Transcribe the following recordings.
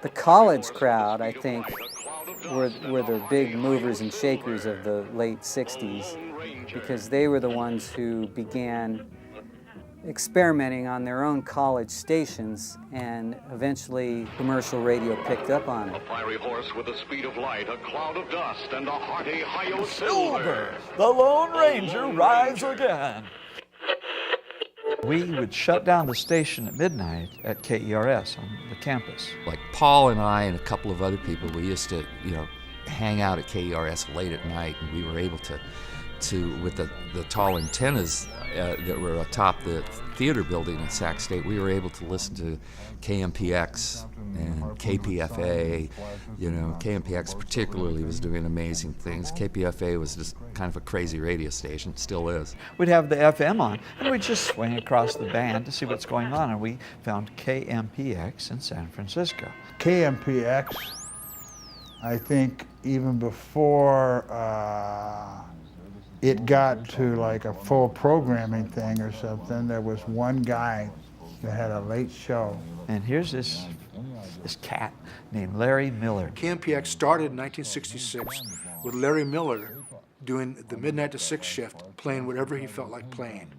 The college crowd, I think, were the big movers and shakers of the late 60s, because they were the ones who began experimenting on their own college stations, and eventually commercial radio picked up on it. A fiery horse with the speed of light, a cloud of dust, and a hearty hi-yo silver. The Lone Ranger rides again. We would shut down the station at midnight at KERS on the campus. Like Paul and I and a couple of other people, we used to, hang out at KERS late at night, and we were able to with the tall antennas that were atop the theater building at Sac State, we were able to listen to KMPX and KPFA. KMPX particularly was doing amazing things. KPFA was just kind of a crazy radio station, still is. We'd have the FM on, and we'd just swing across the band to see what's going on, and we found KMPX in San Francisco. KMPX, I think even before it got to like a full programming thing or something, there was one guy that had a late show. And here's this cat named Larry Miller. KMPX started in 1966 with Larry Miller doing the midnight to 6 shift, playing whatever he felt like playing.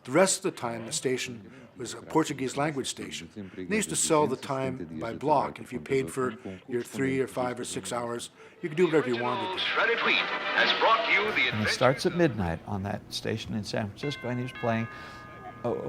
The rest of the time, the station was a Portuguese language station. They used to sell the time by block. If you paid for your 3 or 5 or 6 hours, you could do whatever you wanted. Shredded Wheat has brought you the And it starts at midnight on that station in San Francisco, and he was playing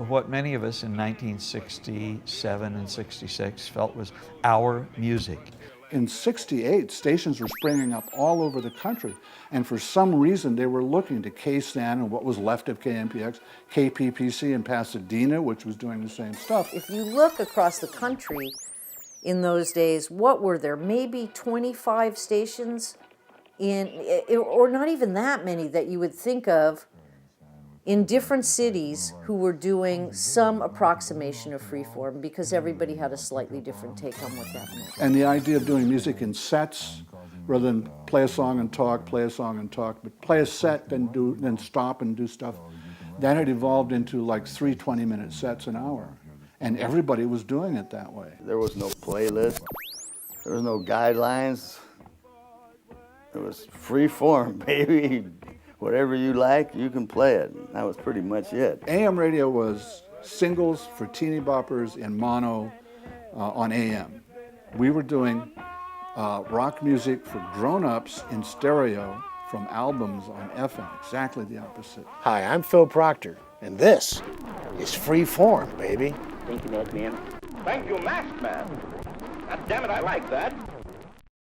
what many of us in 1967 and 66 felt was our music. In '68, stations were springing up all over the country, and for some reason they were looking to KSAN and what was left of KMPX, KPPC in Pasadena, which was doing the same stuff. If you look across the country in those days, what were there? Maybe 25 stations or not even that many that you would think of in different cities who were doing some approximation of freeform, because everybody had a slightly different take on what that meant. And the idea of doing music in sets, rather than play a song and talk, but play a set, then stop and do stuff, that had evolved into like 3 20-minute sets an hour. And everybody was doing it that way. There was no playlist, there was no guidelines. It was free form, baby. Whatever you like, you can play it. That was pretty much it. AM radio was singles for teeny boppers in mono on AM. We were doing rock music for grown-ups in stereo from albums on FM, exactly the opposite. Hi, I'm Phil Proctor, and this is Free Form, baby. Thank you, Masked Man. Thank you, Masked Man. God damn it, I like that.